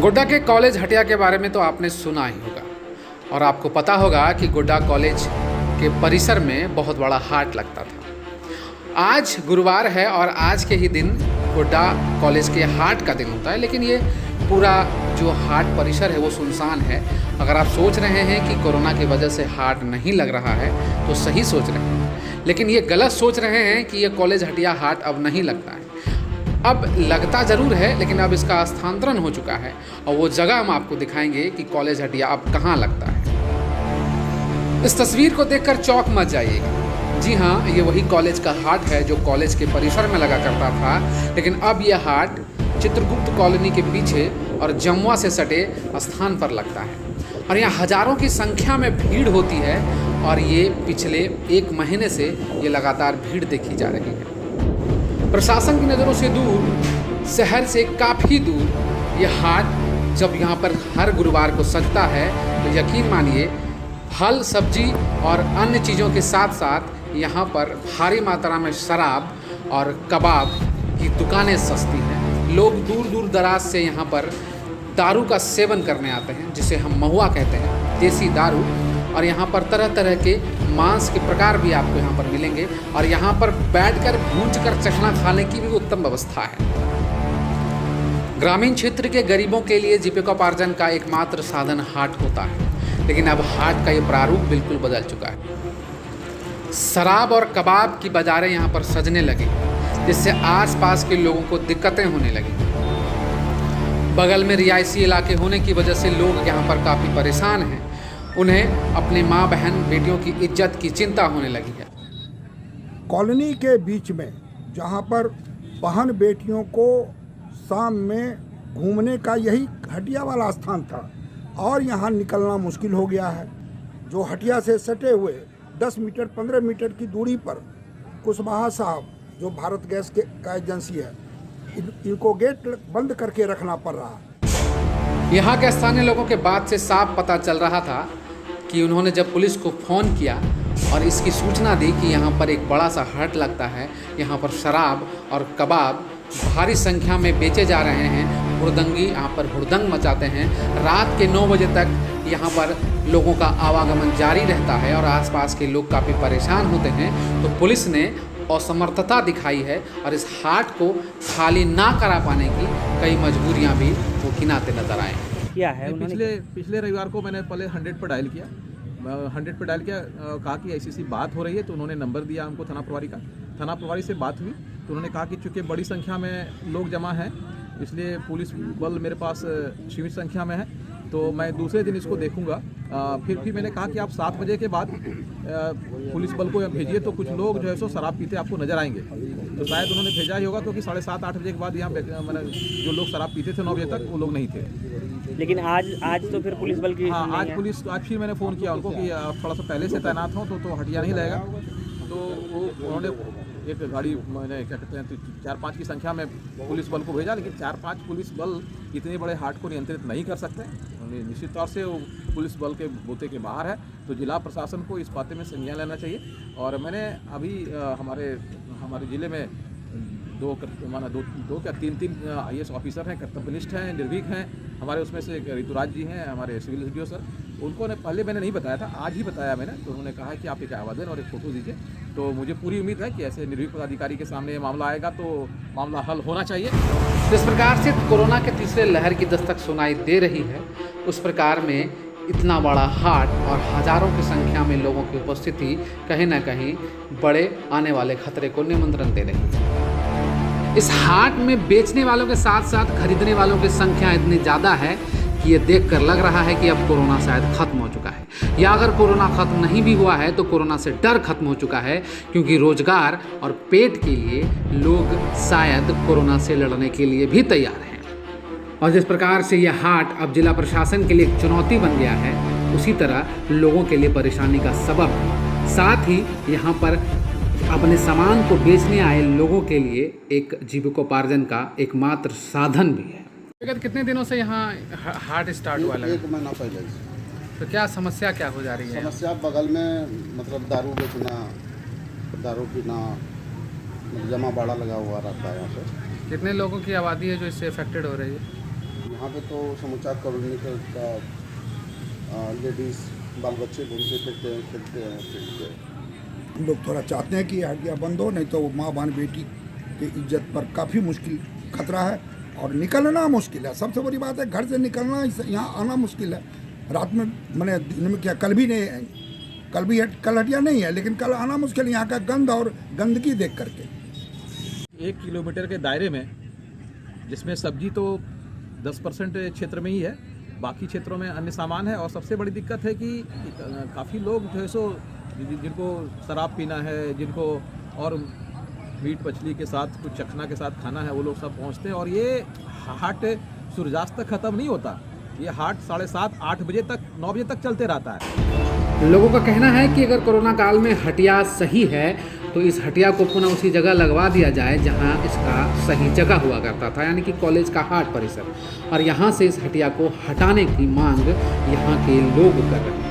गोड्डा के कॉलेज हटिया के बारे में तो आपने सुना ही होगा और आपको पता होगा कि गोड्डा कॉलेज के परिसर में बहुत बड़ा हाट लगता था। आज गुरुवार है और आज के ही दिन गोड्डा कॉलेज के हाट का दिन होता है, लेकिन ये पूरा जो हाट परिसर है वो सुनसान है। अगर आप सोच रहे हैं कि कोरोना की वजह से हाट नहीं लग रहा है तो सही सोच रहे हैं, लेकिन ये गलत सोच रहे हैं कि ये कॉलेज हटिया हाट अब नहीं लगता है। अब लगता ज़रूर है, लेकिन अब इसका स्थानांतरण हो चुका है और वो जगह हम आपको दिखाएंगे कि कॉलेज हटिया अब कहाँ लगता है। इस तस्वीर को देखकर चौंक मच जाइएगा। जी हाँ, ये वही कॉलेज का हाट है जो कॉलेज के परिसर में लगा करता था, लेकिन अब यह हाट चित्रगुप्त कॉलोनी के पीछे और जमुआ से सटे स्थान पर लगता है और यहाँ हज़ारों की संख्या में भीड़ होती है और ये पिछले 1 महीने से ये लगातार भीड़ देखी जा रही है। प्रशासन की नज़रों से दूर, शहर से काफ़ी दूर ये हाट जब यहाँ पर हर गुरुवार को सजता है तो यकीन मानिए फल, सब्जी और अन्य चीज़ों के साथ साथ यहाँ पर भारी मात्रा में शराब और कबाब की दुकानें सस्ती हैं। लोग दूर दूर दराज से यहाँ पर दारू का सेवन करने आते हैं, जिसे हम महुआ कहते हैं, देसी दारू। और यहाँ पर तरह तरह के मांस के प्रकार भी आपको यहाँ पर मिलेंगे और यहाँ पर बैठकर भूंजकर चखना खाने की भी उत्तम व्यवस्था है। ग्रामीण क्षेत्र के गरीबों के लिए जीविकोपार्जन का एकमात्र साधन हाट होता है, लेकिन अब हाट का ये प्रारूप बिल्कुल बदल चुका है। शराब और कबाब की बाजारें यहाँ पर सजने लगी, जिससे आसपास के लोगों को दिक्कतें होने लगी। बगल में रिहायशी इलाके होने की वजह से लोग यहाँ पर काफ़ी परेशान हैं। उन्हें अपने माँ बहन बेटियों की इज्जत की चिंता होने लगी है। कॉलोनी के बीच में जहाँ पर बहन बेटियों को शाम में घूमने का यही हटिया वाला स्थान था और यहाँ निकलना मुश्किल हो गया है। जो हटिया से सटे हुए 10 मीटर 15 मीटर की दूरी पर कुशवाहा साहब, जो भारत गैस का एजेंसी है, इनको गेट बंद करके रखना पड़ रहा है। यहाँ के स्थानीय लोगों के बात से साफ पता चल रहा था कि उन्होंने जब पुलिस को फ़ोन किया और इसकी सूचना दी कि यहाँ पर एक बड़ा सा हाट लगता है, यहाँ पर शराब और कबाब भारी संख्या में बेचे जा रहे हैं, हुड़दंगी यहाँ पर हुड़दंग मचाते हैं, रात के 9 बजे तक यहाँ पर लोगों का आवागमन जारी रहता है और आसपास के लोग काफ़ी परेशान होते हैं, तो पुलिस ने असमर्थता दिखाई है और इस हाट को खाली ना करा पाने की कई मजबूरियां भी वो गिनाते नजर आए हैं। क्या है पिछले रविवार को मैंने पहले 100 पर डायल किया। 100 पर डायल किया, कहा कि ऐसी बात हो रही है, तो उन्होंने नंबर दिया हमको थाना प्रभारी का। थाना प्रभारी से बात हुई तो उन्होंने कहा कि चूँकि बड़ी संख्या में लोग जमा हैं, इसलिए पुलिस बल मेरे पास सीमित संख्या में है, तो मैं दूसरे दिन इसको देखूंगा। फिर भी मैंने कहा कि आप 7 बजे के बाद पुलिस बल को भेजिए, तो कुछ लोग जो है सो शराब पीते आपको नज़र आएंगे। तो शायद उन्होंने भेजा ही होगा, क्योंकि 7:30-8 बजे के बाद यहाँ मैंने जो लोग शराब पीते थे 9 बजे तक, वो लोग नहीं थे। लेकिन आज तो फिर पुलिस बल की आज फिर मैंने फ़ोन किया उनको कि आप थोड़ा सा पहले से तैनात हों तो हटिया नहीं लगेगा। तो उन्होंने एक गाड़ी, मैंने क्या कहते हैं 4-5 की संख्या में पुलिस बल को भेजा, लेकिन 4-5 पुलिस बल इतने बड़े हाट को नियंत्रित नहीं कर सकते। निश्चित तौर से वो पुलिस बल के बोते के बाहर है, तो जिला प्रशासन को इस बात में संज्ञान लेना चाहिए। और मैंने अभी हमारे ज़िले में 2 क्या 3 IAS ऑफिसर हैं, कर्तव्यनिष्ठ हैं, निर्भीक हैं। हमारे उसमें से एक ऋतुराज जी हैं, हमारे सिविल एसडीओ सर। उनको ने पहले मैंने नहीं बताया था, आज ही बताया मैंने। तो उन्होंने कहा कि आप एक आवेदन और एक फ़ोटो दीजिए। तो मुझे पूरी उम्मीद है कि ऐसे निर्भीक पदाधिकारी के सामने ये मामला आएगा तो मामला हल होना चाहिए। जिस प्रकार से कोरोना के तीसरे लहर की दस्तक सुनाई दे रही है, उस प्रकार में इतना बड़ा हाट और हज़ारों की संख्या में लोगों की उपस्थिति कहीं ना कहीं बड़े आने वाले खतरे को निमंत्रण दे रही है। इस हाट में बेचने वालों के साथ साथ खरीदने वालों की संख्या इतनी ज़्यादा है कि ये देखकर लग रहा है कि अब कोरोना शायद ख़त्म हो चुका है, या अगर कोरोना ख़त्म नहीं भी हुआ है तो कोरोना से डर ख़त्म हो चुका है, क्योंकि रोजगार और पेट के लिए लोग शायद कोरोना से लड़ने के लिए भी तैयार हैं। और जिस प्रकार से यह हाट अब जिला प्रशासन के लिए एक चुनौती बन गया है, उसी तरह लोगों के लिए परेशानी का सबब है। साथ ही यहाँ पर अपने सामान को बेचने आए लोगों के लिए एक जीविकोपार्जन का एकमात्र साधन भी है। कितने दिनों से यहाँ हाट स्टार्ट हुआ? 1 महीना पहले। तो क्या समस्या क्या हो जा रही है? समस्या बगल में मतलब दारू बेचना, दारू पीना, जमा बाड़ा लगा हुआ रहता है यहाँ पे। कितने लोगों की आबादी है जो इससे अफेक्टेड हो रही है? यहाँ पे तो समूचा कॉलोनी का लेडीज़ बाल बच्चे घूमते फिरते हैं, खेलते हैं फिरते हैं। हम लोग थोड़ा चाहते हैं कि ये हटिया बंद हो, नहीं तो माँ बहन बेटी की इज्जत पर काफ़ी मुश्किल खतरा है और निकलना मुश्किल है। सबसे बड़ी बात है घर से निकलना, यहाँ आना मुश्किल है। रात में मैंने दिन में क्या, कल भी नहीं है, कल हटिया नहीं है, लेकिन कल आना मुश्किल यहाँ का गंद और गंदगी देख करके। 1 किलोमीटर के दायरे में, जिसमें सब्जी तो 10% क्षेत्र में ही है, बाकी क्षेत्रों में अन्य सामान है। और सबसे बड़ी दिक्कत है कि काफ़ी लोग जो है सो जिनको शराब पीना है, जिनको और मीट मछली के साथ कुछ चखना के साथ खाना है, वो लोग सब पहुंचते हैं। और ये हाट सूर्यास्त तक ख़त्म नहीं होता, ये हाट 7:30 8 बजे तक 9 बजे तक चलते रहता है। लोगों का कहना है कि अगर कोरोना काल में हटिया सही है तो इस हटिया को पुनः उसी जगह लगवा दिया जाए जहां इसका सही जगह हुआ करता था, यानी कि कॉलेज का हाट परिसर। और यहां से इस हटिया को हटाने की मांग यहां के लोग कर रहे हैं।